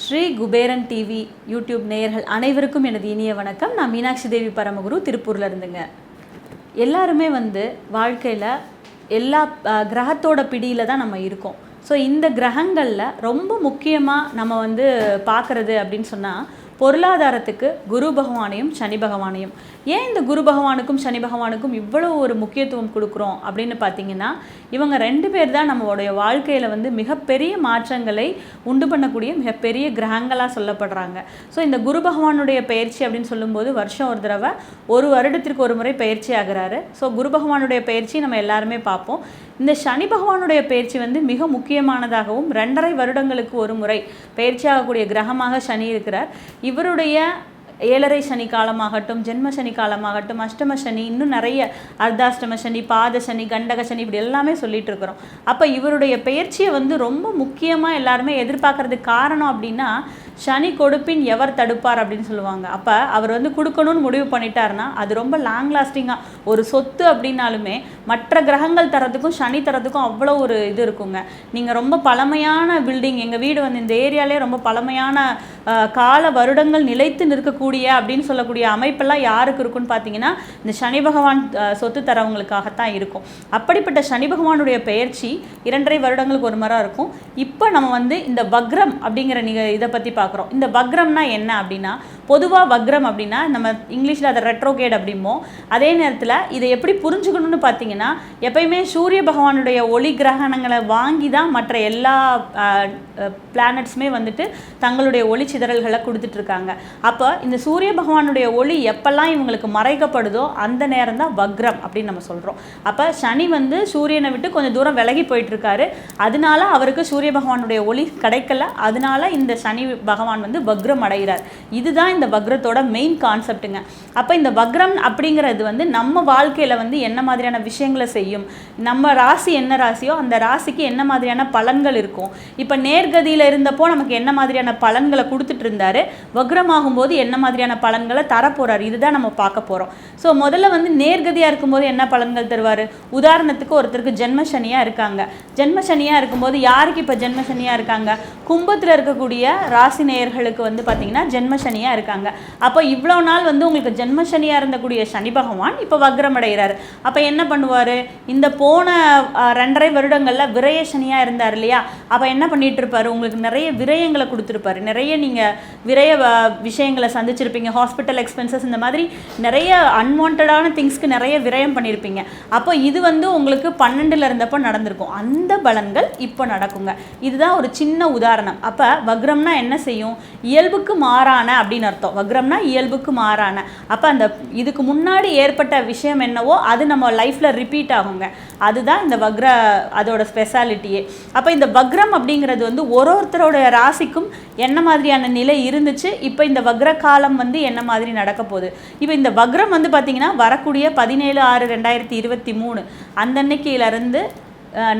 Sri Kuberan TV YouTube நேயர்கள் அனைவருக்கும் எனது இனிய வணக்கம். நான் மீனாட்சி தேவி பரமகுரு, திருப்பூரில் இருந்துங்க. எல்லாருமே வாழ்க்கையில் எல்லா கிரகத்தோட பிடியில் தான் நம்ம இருக்கோம். ஸோ இந்த கிரகங்களில் ரொம்ப முக்கியமாக நம்ம பார்க்குறது அப்படின்னு சொன்னால் பொருளாதாரத்துக்கு குரு பகவானையும் சனி பகவானையும். ஏன் இந்த குரு பகவானுக்கும் சனி பகவானுக்கும் இவ்வளோ ஒரு முக்கியத்துவம் கொடுக்குறோம் அப்படின்னு பார்த்தீங்கன்னா, இவங்க ரெண்டு பேர் தான் நம்மளுடைய வாழ்க்கையில் மிகப்பெரிய மாற்றங்களை உண்டு பண்ணக்கூடிய மிகப்பெரிய கிரகங்களாக சொல்லப்படுறாங்க. ஸோ இந்த குரு பகவானுடைய பயிற்சி அப்படின்னு சொல்லும்போது வருஷம் ஒரு தடவை, ஒரு வருடத்திற்கு ஒரு முறை பயிற்சி ஆகிறாரு. ஸோ குரு பகவானுடைய பயிற்சி நம்ம எல்லாருமே பார்ப்போம். இந்த சனி பகவானுடைய பயிற்சி மிக முக்கியமானதாகவும் 2.5 வருடங்களுக்கு ஒரு முறை பயிற்சி ஆகக்கூடிய கிரகமாக சனி இருக்கிறார். இவருடைய 7.5 சனி காலமாகட்டும், ஜென்ம சனி காலமாகட்டும், அஷ்டம சனி, இன்னும் நிறைய அர்த்தாஷ்டம சனி, பாத சனி, கண்டக சனி, இப்படி எல்லாமே சொல்லிட்டு இருக்கிறோம். அப்போ இவருடைய பயிற்சியை ரொம்ப முக்கியமாக எல்லாருமே எதிர்பார்க்கறதுக்கு காரணம் அப்படின்னா, சனி கொடுப்பின் எவர் தடுப்பார் அப்படின்னு சொல்லுவாங்க. அப்போ அவர் கொடுக்கணும்னு முடிவு பண்ணிட்டாருன்னா அது ரொம்ப லாங் லாஸ்டிங்காக, ஒரு சொத்து அப்படின்னாலுமே மற்ற கிரகங்கள் தரத்துக்கும் சனி தரத்துக்கும் அவ்வளோ ஒரு இது இருக்குங்க. நீங்கள் ரொம்ப பழமையான பில்டிங், எங்கள் வீடு இந்த ஏரியாலே ரொம்ப பழமையான கால வருடங்கள் நிலைத்து நிற்கக்கூடிய அப்படின்னு சொல்லக்கூடிய அமைப்பெல்லாம் யாருக்கு இருக்குன்னு பார்த்தீங்கன்னா, இந்த சனி பகவான் சொத்து தரவங்களுக்காகத்தான் இருக்கும். அப்படிப்பட்ட சனி பகவானுடைய பெயர்ச்சி 2.5 வருடங்களுக்கு ஒரு முறை இருக்கும். இப்போ நம்ம இந்த வக்ரம் அப்படிங்கிற இதை பற்றி பார்க்குறோம். இந்த வக்ரம்னா என்ன அப்படின்னா, பொதுவாக வக்ரம் அப்படின்னா நம்ம இங்கிலீஷில் அதை ரெட்ரோகேட் அப்படிம்போம். அதே நேரத்தில் இதை எப்படி புரிஞ்சுக்கணும்னு பார்த்தீங்கன்னா, எப்பயுமே சூரிய பகவானுடைய ஒளி கிரகணங்களை வாங்கி தான் மற்ற எல்லா பிளானட்ஸுமே தங்களுடைய ஒளி சிதறல்களை கொடுத்துட்ருக்காங்க. அப்போ இந்த சூரிய பகவானுடைய ஒளி எப்பெல்லாம் இவங்களுக்கு மறைக்கப்படுதோ அந்த நேரம் தான் வக்ரம் அப்படின்னு நம்ம சொல்கிறோம். அப்போ சனி சூரியனை விட்டு கொஞ்சம் தூரம் விலகி போயிட்டுருக்காரு. அதனால அவருக்கு சூரிய பகவானுடைய ஒளி கிடைக்கல. அதனால இந்த சனி பகவான் வக்ரம் அடைகிறார். இதுதான் இந்த வக்ரத்தோட மெயின் கான்செப்டுங்க. அப்போ இந்த வக்ரம் அப்படிங்கிறது நம்ம வாழ்க்கையில் என்ன மாதிரியான விஷயங்களை செய்யும், நம்ம ராசி என்ன ராசியோ அந்த ராசிக்கு என்ன மாதிரியான பலன்கள் இருக்கும். இப்போ நேர்கதியில் இருந்தப்போ நமக்கு என்ன மாதிரியான பலன்களை கொடுத்துட்டு இருந்தாரு, வக்ரமாகும்போது என்ன மாதிரியான பலன்களை தரப்போறாரு, இதுதான் நம்ம பார்க்க போகிறோம். ஸோ முதல்ல நேர்கதியாக இருக்கும்போது என்ன பலன்கள் தருவார். உதாரணத்துக்கு ஒருத்தருக்கு ஜென்மசனியாக இருக்காங்க. ஜென்மசனியாக இருக்கும்போது யாருக்கு இப்போ ஜென்மசனியாக இருக்காங்க, கும்பத்தில் இருக்கக்கூடிய ராசி நேயர்களுக்கு பார்த்தீங்கன்னா ஜென்மசனியாக இருக்காங்க. அப்போ இவ்வளோ நாள் உங்களுக்கு ஜென்மசனியாக இருந்தக்கூடிய சனி பகவான் இப்போ வக்ரம் அடைகிறார். அப்போ என்ன பண்ணுவார், இந்த போன 2.5 வருடங்களில் விரய சனியாக இருந்தார் இல்லையா, அப்போ என்ன பண்ணிட்டு இருப்பார், உங்களுக்கு நிறைய விரயங்களை கொடுத்துருப்பாரு. நிறைய நீங்கள் விரய விஷயங்களை சந்திச்சிருப்பீங்க, ஹாஸ்பிட்டல் எக்ஸ்பென்சஸ், இந்த மாதிரி நிறைய அன்வான்டான திங்ஸ்க்கு நிறைய விரயம் பண்ணியிருப்பீங்க. அப்போ இது உங்களுக்கு 12ல் இருந்தப்போ நடந்திருக்கும். அந்த பலன்கள் இப்போ நடக்குங்க. இதுதான் ஒரு சின்ன உதாரணம். அப்போ வக்ரம்னா என்ன செய்யும், இயல்புக்கு மாறான அப்படின்னு அர்த்தம். வக்ரம்னா இயல்புக்கு மாறான. அப்போ அந்த இதுக்கு முன்னாடி ஏற்பட்ட விஷயம் என்னவோ அது நம்ம லைஃப்பில் ரிப்பீட் ஆகுங்க. அதுதான் இந்த வக்ர அதோட ஸ்பெஷாலிட்டியே. அப்போ இந்த வக்ரம் அப்படிங்கிறது ஒருத்தரோட ராசிக்கும் என்ன மாதிரியான நிலை இருந்துச்சு, இப்போ இந்த வக்ர காலம் என்ன மாதிரி நடக்க போகுது. இப்போ இந்த வக்ரம் பார்த்தீங்கன்னா வரக்கூடிய 17/6/2023 அந்த அன்னைக்கிலிருந்து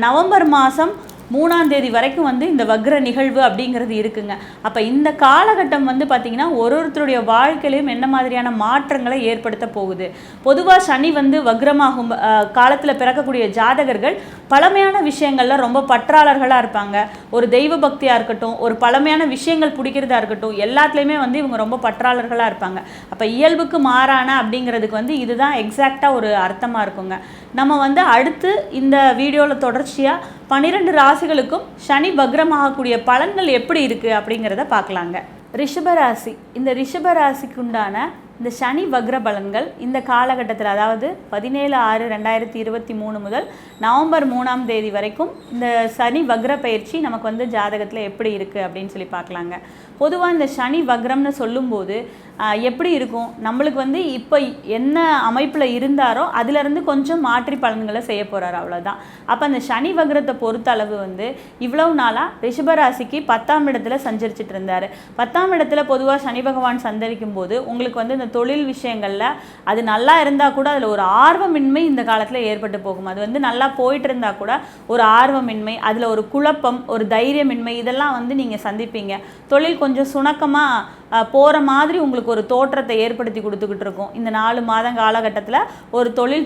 நவம்பர் மாதம் 3ஆம் தேதி வரைக்கும் இந்த வக்ர நிகழ்வு அப்படிங்கிறது இருக்குங்க. அப்போ இந்த காலகட்டம் பார்த்திங்கன்னா ஒருத்தருடைய வாழ்க்கையிலையும் என்ன மாதிரியான மாற்றங்களை ஏற்படுத்த போகுது. பொதுவாக சனி வக்ரமாகும் காலத்தில் பிறக்கக்கூடிய ஜாதகர்கள் பழமையான விஷயங்களில் ரொம்ப பற்றாளர்களாக இருப்பாங்க. ஒரு தெய்வ பக்தியாக இருக்கட்டும், ஒரு பழமையான விஷயங்கள் பிடிக்கிறதா இருக்கட்டும், எல்லாத்துலேயுமே இவங்க ரொம்ப பற்றாளர்களாக இருப்பாங்க. அப்போ இயல்புக்கு மாறான அப்படிங்கிறதுக்கு இதுதான் எக்ஸாக்டாக ஒரு அர்த்தமாக இருக்குங்க. நம்ம அடுத்து இந்த வீடியோவில் தொடர்ச்சியாக 12 ராசிகளுக்கும் சனி வக்ரமாகக்கூடிய பலன்கள் எப்படி இருக்குது அப்படிங்கிறத பார்க்கலாங்க. ரிஷபராசி. இந்த ரிஷபராசிக்கு உண்டான இந்த சனி வக்ர பலன்கள் இந்த காலகட்டத்தில், அதாவது 17/6/2023 முதல் நவம்பர் 3ஆம் தேதி வரைக்கும் இந்த சனி வக்ர பயிற்சி நமக்கு ஜாதகத்தில் எப்படி இருக்குது அப்படின்னு சொல்லி பார்க்கலாங்க. பொதுவாக இந்த சனி வக்ரம்னு சொல்லும்போது எப்படி இருக்கும், நம்மளுக்கு இப்போ என்ன அமைப்பில் இருந்தாரோ அதிலிருந்து கொஞ்சம் மாற்றி பலன்களை செய்ய போகிறார், அவ்வளோதான். அப்போ அந்த சனி வக்ரத்தை பொறுத்த அளவு இவ்வளவு நாளாக ரிஷபராசிக்கு 10ஆம் இடத்துல சஞ்சரிச்சிட்டு இருந்தார். 10ஆம் இடத்துல பொதுவாக சனி பகவான் சந்தரிக்கும் போது உங்களுக்கு இந்த தொழில் விஷயங்களில் அது நல்லா இருந்தால் கூட அதில் ஒரு ஆர்வமின்மை இந்த காலத்தில் ஏற்பட்டு போகும். அது நல்லா போயிட்டு இருந்தால் கூட ஒரு ஆர்வமின்மை, அதில் ஒரு குழப்பம், ஒரு தைரியமின்மை, இதெல்லாம் நீங்கள் சந்திப்பீங்க. தொழில் கொஞ்சம் சுணக்கமாக போகிற மாதிரி உங்களுக்கு ஒரு தோற்றத்தை ஏற்படுத்தி கொடுத்துக்கிட்டு இருக்கும். இந்த 4 மாதம் காலகட்டத்தில் ஒரு தொழில்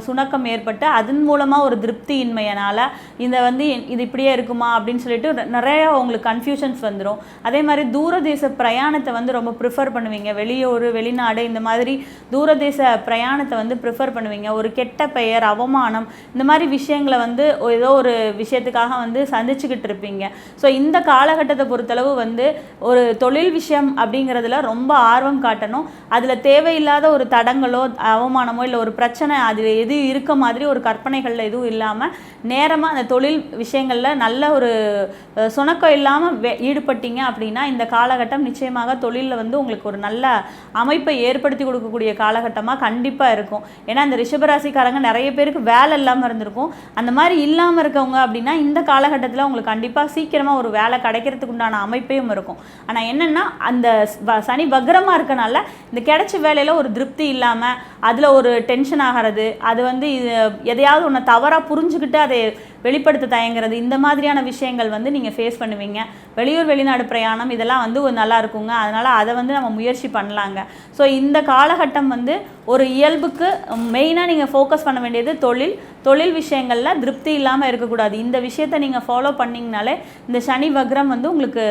சுணக்கம் ஏற்பட்டு அதன் மூலமாக ஒரு திருப்தியின்மையினால் இந்த வந்து இது இப்படியே இருக்குமா அப்படின்னு சொல்லிட்டு நிறைய உங்களுக்கு கன்ஃபியூஷன்ஸ் வந்துடும். அதே மாதிரி தூரதேச பிரயாணத்தை வந்து ரொம்ப ப்ரிஃபர் பண்ணுவீங்க. வெளியூர் வெளிநாடு இந்த மாதிரி தூரதேச பிரயாணத்தை வந்து ப்ரிஃபர் பண்ணுவீங்க. ஒரு கெட்ட பெயர் அவமானம் இந்த மாதிரி விஷயங்களை வந்து ஏதோ ஒரு விஷயத்துக்காக வந்து சந்திச்சுக்கிட்டு இருப்பீங்க. ஸோ இந்த காலகட்டத்தை பொறுத்தளவு வந்து ஒரு தொழில் விஷயம் அப்படிங்கிறதுல ரொம்ப ஆர்வம் காட்டணும். அதில் தேவையில்லாத ஒரு தடங்களோ அவமானமோ இல்லை ஒரு பிரச்சனை அது எது இருக்க மாதிரி ஒரு கற்பனைகளில் எதுவும் இல்லாமல் நேரமாக அந்த தொழில் விஷயங்களில் நல்ல ஒரு சுணக்கம் இல்லாமல் ஈடுபட்டீங்க அப்படின்னா இந்த காலகட்டம் நிச்சயமாக தொழிலில் வந்து உங்களுக்கு ஒரு நல்ல அமைப்பை ஏற்படுத்தி கொடுக்கக்கூடிய காலகட்டமாக கண்டிப்பாக இருக்கும். ஏன்னா இந்த ரிஷபராசிக்காரங்க நிறைய பேருக்கு வேலை இல்லாமல் இருந்திருக்கும். அந்த மாதிரி இல்லாமல் இருக்கவங்க அப்படின்னா இந்த காலகட்டத்தில் உங்களுக்கு கண்டிப்பாக சீக்கிரமாக ஒரு வேலை கிடைக்கிறதுக்கு உண்டான அமைப்பையும் இருக்கும். ஆனால் என்னென்னா அந்த சனி வக்ரமாக இருக்கனால இந்த கிடைச்ச வேலையில் ஒரு திருப்தி இல்லாமல் அதில் ஒரு டென்ஷன் ஆகிறது, அது வந்து எதையாவது ஒன்று தவறாக புரிஞ்சுக்கிட்டு அதை வெளிப்படுத்த தயங்குறது, இந்த மாதிரியான விஷயங்கள் வந்து நீங்கள் ஃபேஸ் பண்ணுவீங்க. வெளியூர் வெளிநாடு பிரயாணம் இதெல்லாம் வந்து ஒரு நல்லா இருக்குங்க. அதனால் அதை வந்து நம்ம முயற்சி பண்ணலாங்க. ஸோ இந்த காலகட்டம் வந்து ஒரு இயல்புக்கு மெயினாக நீங்கள் ஃபோக்கஸ் பண்ண வேண்டியது தொழில் விஷயங்களில் திருப்தி இல்லாமல் இருக்கக்கூடாது. இந்த விஷயத்தை நீங்கள் ஃபாலோ பண்ணிங்கனாலே இந்த சனி வக்ரம் வந்து உங்களுக்கு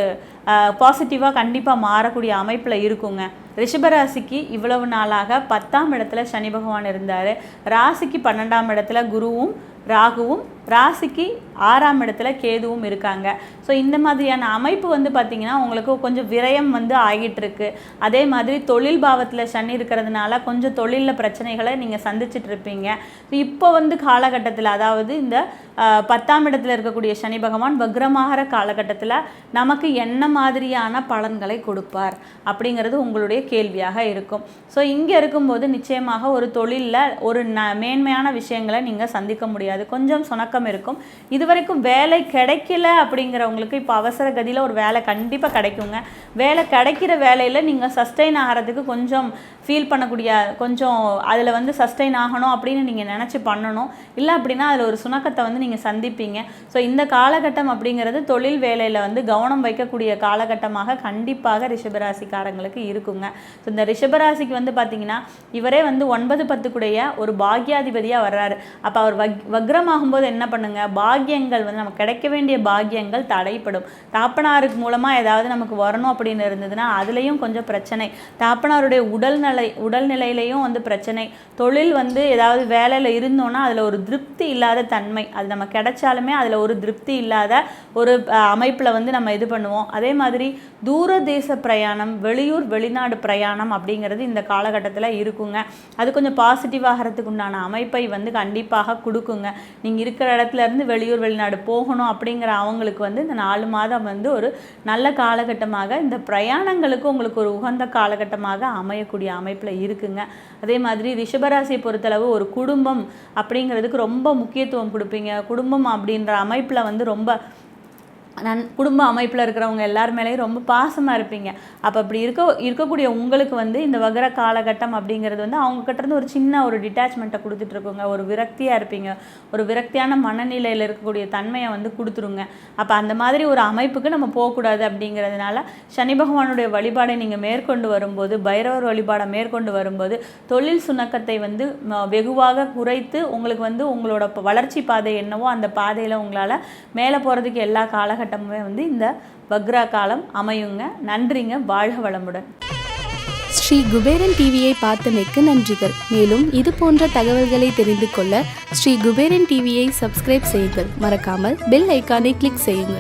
பாசிட்டிவாக கண்டிப்பாக மாறக்கூடிய அமைப்பில் இருக்குங்க. ரிஷபராசிக்கு இவ்வளவு நாளாக 10ஆம் இடத்துல சனி பகவான் இருந்தார். ராசிக்கு 12ஆம் இடத்துல குருவும் ராகுவும், ராசிக்கு 6ஆம் இடத்துல கேதுவும் இருக்காங்க. ஸோ இந்த மாதிரியான அமைப்பு வந்து பார்த்திங்கன்னா உங்களுக்கு கொஞ்சம் விரயம் வந்து ஆகிட்டு இருக்கு. அதே மாதிரி தொழில் பாவத்தில் சனி இருக்கிறதுனால கொஞ்சம் தொழிலில் பிரச்சனைகளை நீங்கள் சந்திச்சுட்டு இருப்பீங்க. இப்போ வந்து காலகட்டத்தில் அதாவது இந்த 10ஆம் இடத்துல இருக்கக்கூடிய சனி பகவான் வக்ரமாகிற காலகட்டத்தில் நமக்கு என்ன மாதிரியான பலன்களை கொடுப்பார் அப்படிங்கிறது உங்களுடைய கேள்வியாக இருக்கும். ஸோ இங்கே இருக்கும்போது நிச்சயமாக ஒரு தொழிலில் ஒரு மேன்மையான விஷயங்களை நீங்கள் சந்திக்க முடியாது. கொஞ்சம் சுணக்கம் இருக்கும். இதுவரைக்கும் வேலை கிடைக்கல அப்படிங்கிறவங்களுக்கு இப்போ அவசர கதியில் ஒரு வேலை கண்டிப்பாக கிடைக்குங்க. வேலை கிடைக்கிற வேலையில் நீங்கள் சஸ்டெயின் ஆகிறதுக்கு கொஞ்சம் ஃபீல் பண்ணக்கூடிய கொஞ்சம் அதில் வந்து சஸ்டெயின் ஆகணும் அப்படின்னு நீங்கள் நினச்சி பண்ணணும். இல்லை அப்படின்னா அதில் ஒரு சுணக்கத்தை வந்து நீங்கள் சந்திப்பீங்க. ஸோ இந்த காலகட்டம் அப்படிங்கிறது தொழில் வேலையில் வந்து கவனம் வைக்கக்கூடிய காலகட்டமாக கண்டிப்பாக ரிஷபராசிக்காரங்களுக்கு இருக்குங்க. ஸோ இந்த ரிஷபராசிக்கு வந்து பார்த்திங்கன்னா இவரே வந்து 9-10 ஒரு பாக்யாதிபதியாக வர்றாரு. அப்போ அவர் வக்ரமாகும்போது என்ன பண்ணுங்க, பாக்கியங்கள் வந்து நமக்கு கிடைக்க வேண்டிய பாக்கியங்கள் தடைப்படும். தாப்பனாருக்கு மூலமாக ஏதாவது நமக்கு வரணும் அப்படின்னு இருந்ததுன்னா அதுலேயும் கொஞ்சம் பிரச்சனை. தாப்பனாருடைய உடல்நிலையிலையும் வந்து பிரச்சனை. தொழில் வந்து ஏதாவது வேலையில் இருந்தோன்னா அதில் ஒரு திருப்தி இல்லாத தன்மை, அது நம்ம கிடைச்சாலுமே அதில் ஒரு திருப்தி இல்லாத ஒரு அமைப்பில் வந்து நம்ம இது பண்ணுவோம். அதே மாதிரி தூரதேச பிரயாணம், வெளியூர் வெளிநாடு பிரயாணம் அப்படிங்கிறது இந்த காலகட்டத்தில் இருக்குங்க. அது கொஞ்சம் பாசிட்டிவாகிறதுக்கு உண்டான அமைப்பை வந்து கண்டிப்பாக கொடுக்குங்க. நீங்கள் இருக்கிற இடத்துல இருந்து வெளியூர் வெளிநாடு போகணும் அப்படிங்கிற அவங்களுக்கு வந்து இந்த 4 மாதம் வந்து ஒரு நல்ல காலகட்டமாக இந்த பிரயாணங்களுக்கு உங்களுக்கு ஒரு உகந்த காலகட்டமாக அமையக்கூடிய அமைப்பில் இருக்குங்க. அதே மாதிரி ரிஷபராசியை பொறுத்தளவு ஒரு குடும்பம் அப்படிங்கிறதுக்கு ரொம்ப முக்கியத்துவம் கொடுப்பீங்க. குடும்பம் அப்படின்ற அமைப்பில் வந்து ரொம்ப குடும்ப அமைப்பில் இருக்கிறவங்க எல்லார் மேலேயும் ரொம்ப பாசமாக இருப்பீங்க. அப்போ அப்படி இருக்கக்கூடிய உங்களுக்கு வந்து இந்த வகர காலகட்டம் அப்படிங்கிறது வந்து அவங்கக்கிட்டேருந்து ஒரு சின்ன ஒரு டிட்டாச்மெண்ட்டை கொடுத்துட்ருக்குங்க. ஒரு விரக்தியாக இருப்பீங்க. ஒரு விரக்தியான மனநிலையில் இருக்கக்கூடிய தன்மையை வந்து கொடுத்துருங்க. அப்போ அந்த மாதிரி ஒரு அமைப்புக்கு நம்ம போகக்கூடாது. அப்படிங்கிறதுனால சனி பகவானுடைய வழிபாடை நீங்கள் மேற்கொண்டு வரும்போது, பைரவர் வழிபாடை மேற்கொண்டு வரும்போது தொழில் சுணக்கத்தை வந்து வெகுவாக குறைத்து உங்களுக்கு வந்து உங்களோட வளர்ச்சி பாதை என்னவோ அந்த பாதையில் உங்களால் மேலே போகிறதுக்கு எல்லா காலகட்டமுமே வந்து இந்த வக்ர காலம் அமையுங்க. நன்றிங்க. வாழ்க வளமுடன். ஸ்ரீ குபேரன் டிவியை பார்த்தமைக்கு நன்றிகள். மேலும் இது போன்ற தகவல்களை தெரிந்து கொள்ள ஸ்ரீ குபேரன் டிவியை சப்ஸ்கிரைப் செய்யுங்கள். மறக்காமல் பெல் ஐக்கானை கிளிக் செய்யுங்கள்.